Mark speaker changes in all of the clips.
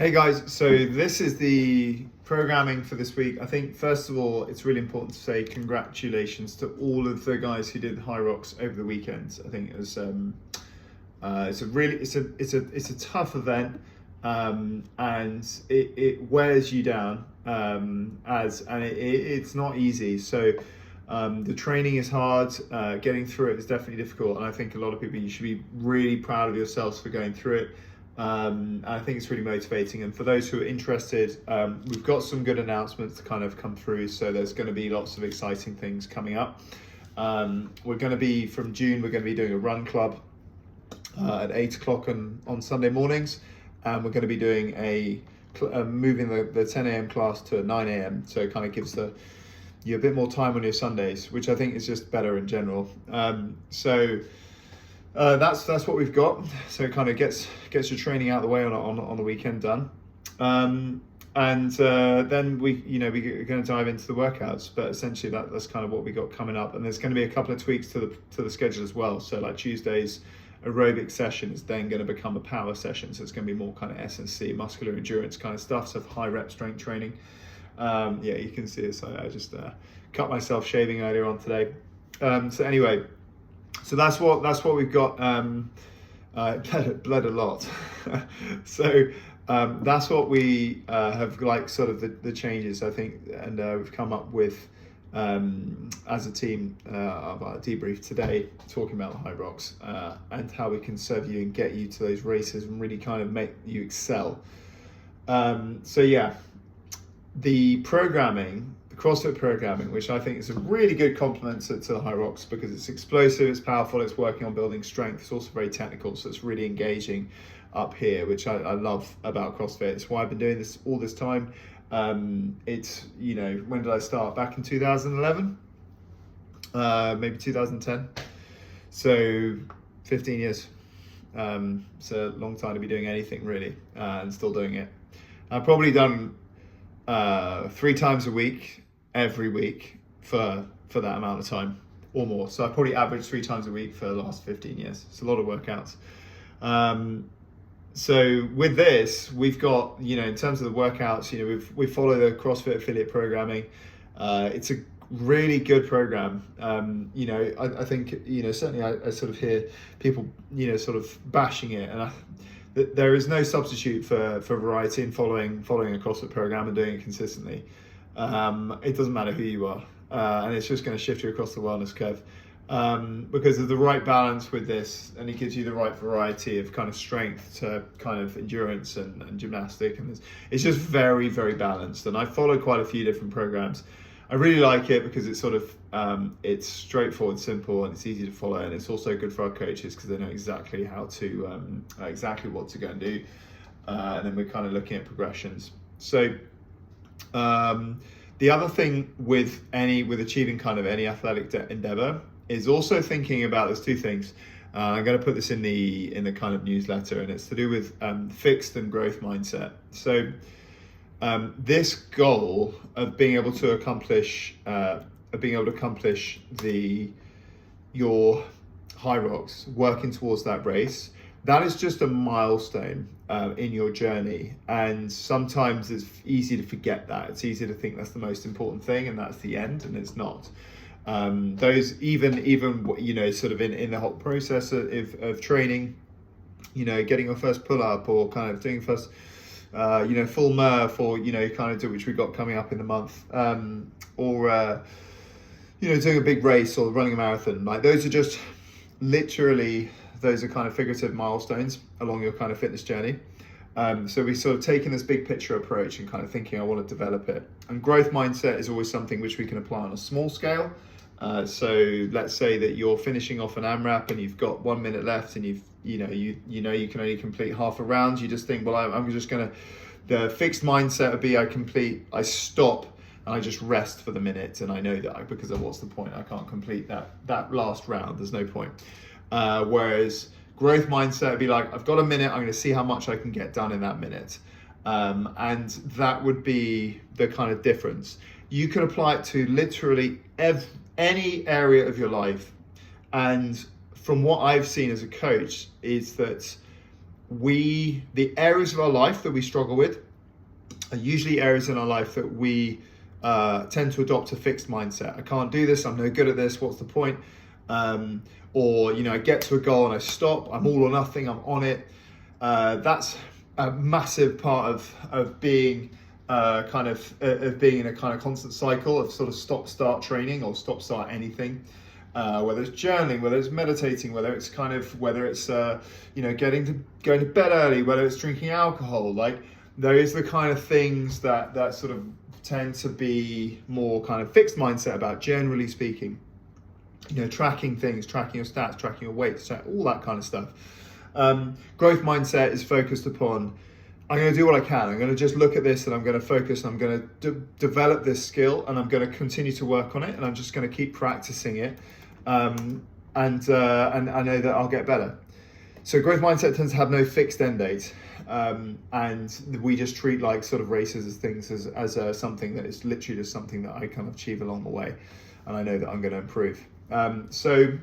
Speaker 1: Hey guys, so this is the programming for this week. I think first of all, it's really important to say congratulations to all of the guys who did High Rocks over the weekend. I think it was it's a tough event, and it wears you down, it's not easy. So the training is hard, getting through it is definitely difficult, and I think a lot of people, you should be really proud of yourselves for going through it. I think it's really motivating, and for those who are interested, we've got some good announcements to kind of come through, so there's going to be lots of exciting things coming up. We're going to be, from June, we're going to be doing a run club at 8 o'clock on Sunday mornings, and we're going to be doing moving the 10 a.m. class to 9 a.m, so it kind of gives you a bit more time on your Sundays, which I think is just better in general. That's what we've got. So it kind of gets your training out of the way on the weekend done, and then we're going to dive into the workouts. But essentially that's kind of what we got coming up. And there's going to be a couple of tweaks to the schedule as well. So like Tuesday's aerobic session is then going to become a power session. So it's going to be more kind of S&C, muscular endurance kind of stuff. So high rep strength training. You can see this. I just cut myself shaving earlier on today. So anyway. So that's what we've got. Bled a lot. So that's what we have, like, sort of the changes, I think, and we've come up with as a team of our debrief today, talking about the High Rocks and how we can serve you and get you to those races and really kind of make you excel. The programming, CrossFit programming, which I think is a really good complement to the High Rocks, because it's explosive, it's powerful, it's working on building strength, it's also very technical, so it's really engaging up here, which I love about CrossFit. It's why I've been doing this all this time. It's, when did I start? Back in 2011, maybe 2010, so 15 years. It's a long time to be doing anything really, and still doing it. I've probably done 3 times a week, every week for that amount of time or more. So I probably averaged 3 times a week for the last 15 years. It's a lot of workouts. So with this, we've got, in terms of the workouts, we follow the CrossFit affiliate programming. It's a really good program. I think, certainly I sort of hear people, sort of bashing it, and there is no substitute for variety in following a CrossFit program and doing it consistently. It doesn't matter who you are, and it's just going to shift you across the wellness curve, because of the right balance with this, and it gives you the right variety of kind of strength to kind of endurance and gymnastic, and it's just very, very balanced. And I follow quite a few different programs. I really like it because it's sort of it's straightforward, simple, and it's easy to follow, and it's also good for our coaches because they know exactly how to exactly what to go and do, and then we're kind of looking at progressions. So the other thing with achieving kind of any athletic endeavor is also thinking about, there's 2 things. I'm going to put this in the kind of newsletter, and it's to do with fixed and growth mindset. So this goal of being able to accomplish your High Rocks, working towards that race, that is just a milestone in your journey, and sometimes it's easy to forget that. It's easy to think that's the most important thing and that's the end, and it's not. Those even sort of in the whole process of training, getting your first pull up, or kind of doing first full Murph, or kind of do, which we got coming up in the month, or doing a big race or running a marathon. Like, those are just literally, those are kind of figurative milestones along your kind of fitness journey. So we sort of taking this big picture approach and kind of thinking, I want to develop it. And growth mindset is always something which we can apply on a small scale. So let's say that you're finishing off an AMRAP and you've got 1 minute left, and you can only complete half a round. You just think, well, I'm just gonna, the fixed mindset would be I stop and I just rest for the minute, and I know that because of what's the point? I can't complete that last round. There's no point. Whereas growth mindset would be like, I've got a minute, I'm going to see how much I can get done in that minute. And that would be the kind of difference. You can apply it to literally any area of your life. And from what I've seen as a coach is that the areas of our life that we struggle with are usually areas in our life that we tend to adopt a fixed mindset. I can't do this, I'm no good at this, what's the point? Or, I get to a goal and I stop, I'm all or nothing, I'm on it. That's a massive part of being being in a kind of constant cycle of sort of stop-start training or stop-start anything. Whether it's journaling, whether it's meditating, whether it's going to bed early, whether it's drinking alcohol, like there is the kind of things that sort of tend to be more kind of fixed mindset about, generally speaking. Tracking things, tracking your stats, tracking your weights, all that kind of stuff. Growth mindset is focused upon, I'm going to do what I can. I'm going to just look at this and I'm going to focus. I'm going to develop this skill and I'm going to continue to work on it and I'm just going to keep practicing it. And I know that I'll get better. So growth mindset tends to have no fixed end date. And we just treat like sort of races as things as something that is literally just something that I kind of achieve along the way. And I know that I'm going to improve. So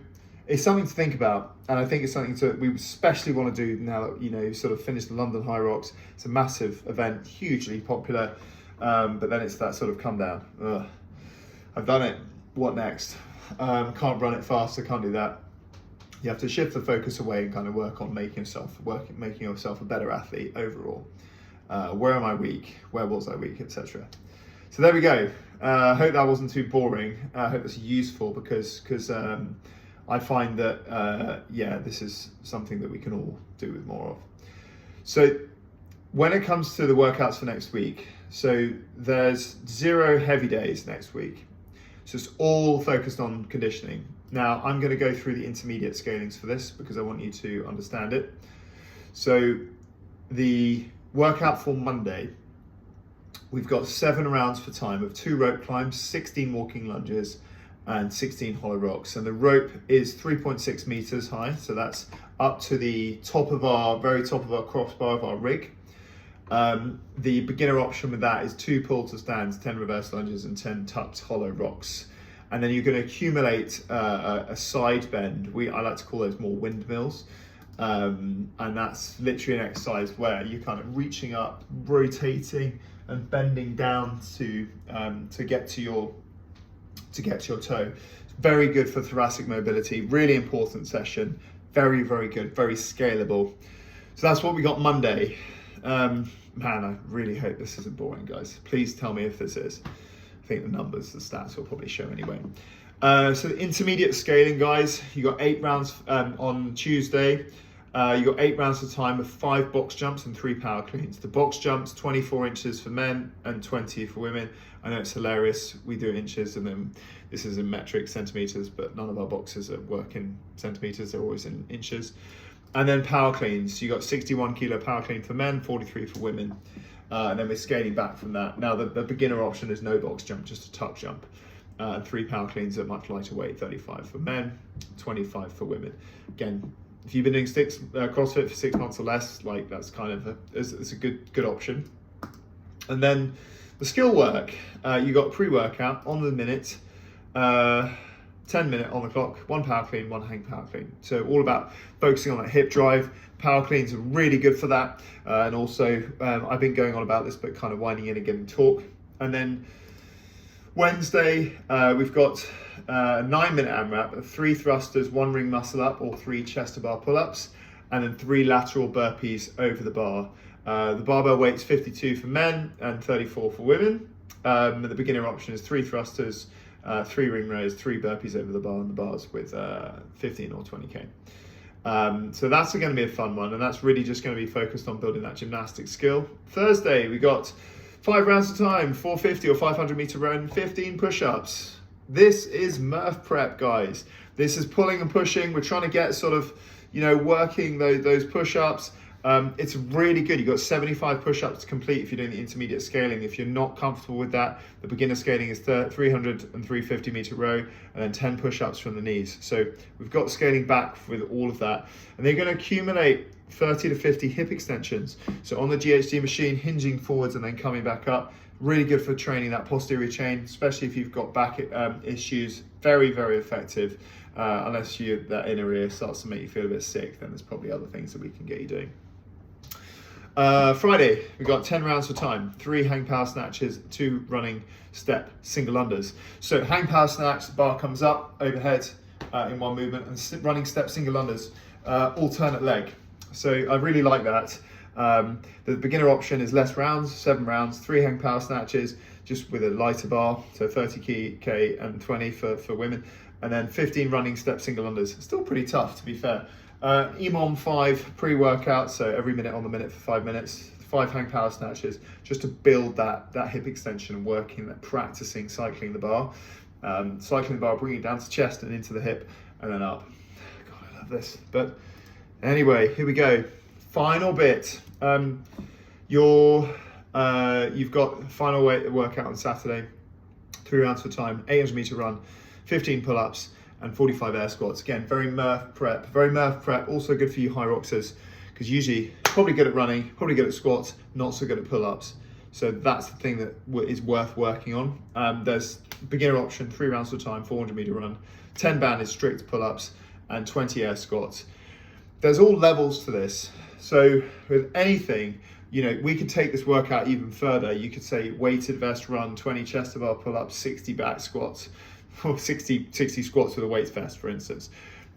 Speaker 1: it's something to think about, and I think it's something we especially want to do now that you've sort of finished the London High Rocks. It's a massive event, hugely popular, but then it's that sort of come down. Ugh. I've done it. What next? Can't run it fast. I can't do that. You have to shift the focus away and kind of work on making yourself a better athlete overall. Where am I weak? Where was I weak, etc. So there we go. I hope that wasn't too boring. I hope it's useful because I find that, this is something that we can all do with more of. So when it comes to the workouts for next week, so there's 0 heavy days next week. So it's all focused on conditioning. Now I'm going to go through the intermediate scalings for this because I want you to understand it. So the workout for Monday, we've got 7 rounds for time of 2 rope climbs, 16 walking lunges, and 16 hollow rocks. And the rope is 3.6 meters high. So that's up to the very top of our crossbar of our rig. The beginner option with that is 2 pull to stands, 10 reverse lunges, and 10 tucked hollow rocks. And then you're going to accumulate a side bend. I like to call those more windmills. And that's literally an exercise where you're kind of reaching up, rotating, and bending down to get to your toe. Very good for thoracic mobility, really important session, very, very good, very scalable. So that's what we got Monday. Man, I really hope this isn't boring, guys. Please tell me if this is. I think the stats will probably show anyway. So the intermediate scaling, guys, you got 8 rounds on Tuesday. You got 8 rounds of time of 5 box jumps and 3 power cleans. The box jumps, 24 inches for men and 20 for women. I know it's hilarious. We do inches and then this is in metric centimeters, but none of our boxes work in centimeters. They're always in inches. And then power cleans. You got 61 kilo power clean for men, 43 for women. And then we're scaling back from that. Now the beginner option is no box jump, just a tuck jump. 3 power cleans at much lighter weight, 35 for men, 25 for women. Again, if you've been doing CrossFit for 6 months or less, like that's kind of it's a good option. And then the skill work, you got pre-workout on the minute, 10 minute on the clock, 1 power clean, 1 hang power clean. So all about focusing on that hip drive. Power cleans are really good for that. And also, I've been going on about this, but kind of winding in and getting torque. And then Wednesday, we've got a 9-minute AMRAP, 3 thrusters, 1 ring muscle up, or 3 chest to bar pull-ups, and then 3 lateral burpees over the bar. The barbell weight's 52 for men and 34 for women. The beginner option is 3 thrusters, 3 ring rows, 3 burpees over the bar and the bars with 15 or 20k. So that's going to be a fun one, and that's really just going to be focused on building that gymnastic skill. Thursday, we got 5 rounds of time, 450 or 500 meter run, 15 push-ups. This is Murph prep, guys. This is pulling and pushing. We're trying to get sort of, working those push-ups. It's really good. You've got 75 push-ups to complete if you're doing the intermediate scaling. If you're not comfortable with that, the beginner scaling is 300 and 350 meter row, and then 10 push-ups from the knees. So we've got scaling back with all of that. And they're going to accumulate 30 to 50 hip extensions. So on the GHD machine, hinging forwards and then coming back up. Really good for training that posterior chain, especially if you've got back issues. Very, very effective. Unless that inner ear starts to make you feel a bit sick, then there's probably other things that we can get you doing. Friday, we got 10 rounds for time, 3 hang power snatches, 2 running step single unders. So hang power snatch, the bar comes up overhead in one movement, and running step single unders, alternate leg. So I really like that. The beginner option is less rounds, 7 rounds, 3 hang power snatches, just with a lighter bar, so 30k and 20 for women, and then 15 running step single unders. Still pretty tough, to be fair. EMOM 5 pre-workout, so every minute on the minute for 5 minutes, 5 hang power snatches, just to build that hip extension and working, that practicing cycling the bar. Cycling the bar, bringing it down to chest and into the hip, and then up. God, I love this. But anyway, here we go. Final bit. You've got final weight workout on Saturday, 3 rounds for time, 800 meter run, 15 pull-ups, and 45 air squats. Again, very Murph prep, also good for you Hyroxers, because usually probably good at running, probably good at squats, not so good at pull-ups. So that's the thing that is worth working on. There's beginner option, 3 rounds for time, 400 meter run, 10 banded strict pull-ups, and 20 air squats. There's all levels to this. So with anything, we could take this workout even further. You could say weighted vest run, 20 chest to bar pull-ups, 60 back squats, or 60 squats with a weights vest, for instance.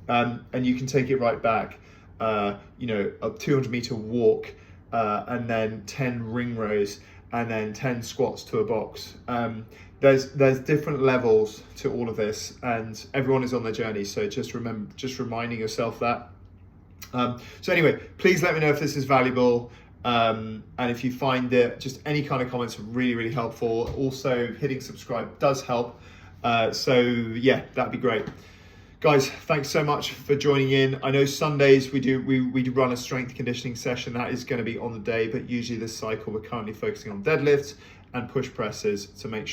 Speaker 1: And you can take it right back, a 200 meter walk, and then 10 ring rows, and then 10 squats to a box. There's different levels to all of this, and everyone is on their journey. So just reminding yourself that. So anyway, please let me know if this is valuable. And if you find it, just any kind of comments are really, really helpful. Also, hitting subscribe does help. So yeah, that'd be great. Guys, thanks so much for joining in. I know Sundays we do run a strength conditioning session that is going to be on the day, but usually this cycle we're currently focusing on deadlifts and push presses to make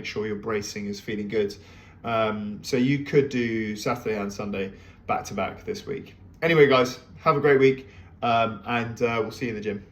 Speaker 1: sure your bracing is feeling good. So you could do Saturday and Sunday back to back this week. Anyway, guys, have a great week, and we'll see you in the gym.